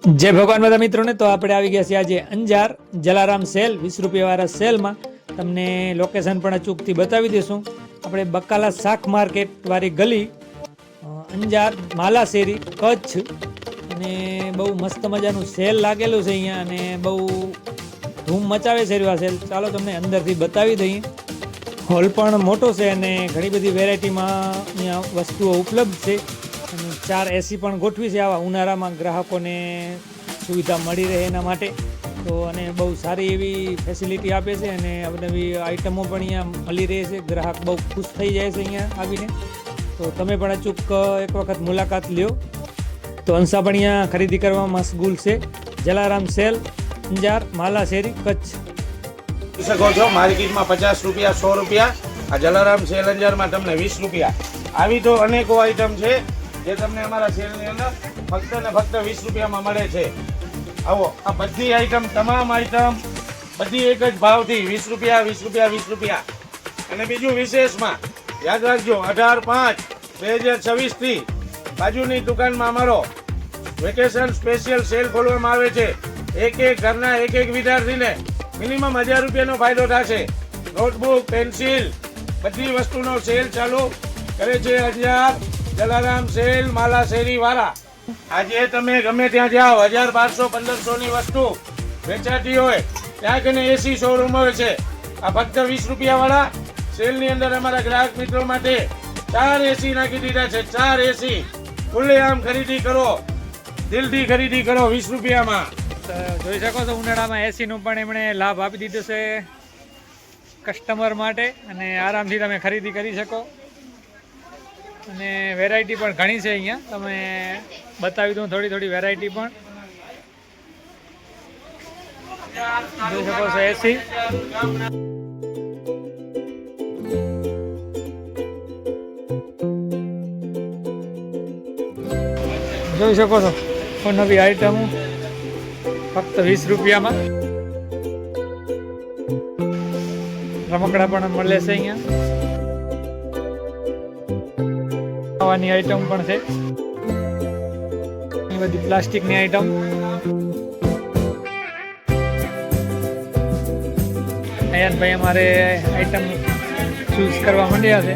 जय भगवान બધા મિત્રોને તો આપણે આવી ગયા છીએ આજે અંજાર જલારામ સેલ 20 રૂપિયા વાળા સેલમાં તમને લોકેશન પણ અચૂકથી બતાવી દઈશું। આપણે બકાલા શાક માર્કેટ વાળી ગલી અંજાર માલા શેરી કચ્છ અને બહુ મસ્ત મજાનું સેલ લાગેલું છે અહીંયા અને બહુ ધૂમ મચાવે છે આ સેલ। ચાલો તમને અંદરથી બતાવી દઈએ। હોલ પણ મોટો છે અને ઘણી બધી વેરાયટીમાં અહીંયા વસ્તુઓ ઉપલબ્ધ છે અને 4 એસી પણ ગોઠવી છે આવા ઉનાળામાં ગ્રાહકોને સુવિધા મળી રહે એના માટે। તો અને બહુ સારી એવી ફેસિલિટી આપે છે અને નવી આઇટમો પણ અહીંયા મળી રહે છે। ગ્રાહક બહુ ખુશ થઈ જાય છે અહીંયા આવીને। તો તમે પણ અચૂક એક વખત મુલાકાત લ્યો। તો અંશા પણ અહીંયા ખરીદી કરવા મશગુલ છે। જલારામ સેલ અંજાર માલા શેરી કચ્છ શકો છો। માર્કેટમાં 50 રૂપિયા 100 રૂપિયા, આ જલારામ સેલ અંજારમાં તમને 20 રૂપિયા। આવી તો અનેકો આઈટમ છે જે તમને અમારા સેલની અંદર ફક્ત ને ફક્ત 20 રૂપિયામાં મળે છે। આવો આ બધી આઈટમ, તમામ આઈટમ બધી એક જ ભાવથી 20 રૂપિયા 20 રૂપિયા 20 રૂપિયા। અને બીજું વિશેષમાં યાદ રાખજો 18/5/2026 થી બાજુની દુકાનમાં અમારો વેકેશન સ્પેશિયલ સેલ ખોલવામાં આવે છે। એક ઘરના એક વિદ્યાર્થીને મિનિમમ 1000 રૂપિયાનો ફાયદો થશે। નોટબુક, પેન્સિલ બધી વસ્તુનો સેલ ચાલુ કરે છે અંજાર જલારામ સેલ માલા શેરી વાળા। આજે તમે ગમે ત્યાં જાઓ 1000, 1200, 1500 ની વસ્તુ વેચાતી હોય ત્યાં કને એસી શોરૂમ હોય છે। આ ફક્ત 20 રૂપિયા વાળા સેલની અંદર અમારા ગ્રાહક મિત્રો માટે 4 એસી નાખી દીધા છે। 4 એસી ખુલ્લેઆમ ખરીદી કરો, દિલથી ખરીદી કરો 20 રૂપિયામાં। જોઈ શકો છો ઉનાળામાં એસીનો પણ એમણે લાભ આપી દીધો છે કસ્ટમર માટે અને આરામથી તમે ખરીદી કરી શકો। અને વેરાયટી પણ ઘણી છે અહીંયા, તમે બતાવી દઉં થોડી વેરાયટી પણ જોઈ શકો છો। એસી જોઈ શકો છો નવી આઈટમો ફક્ત 20 રૂપિયામાં। રમકડા પણ મળે છે અહીંયા, ખાવાની આઈટમ પણ છે, એ બધી પ્લાસ્ટિકની આઈટમ। અયાનભાઈ અમારે આઈટમ ચૂઝ કરવા માંડ્યા છે।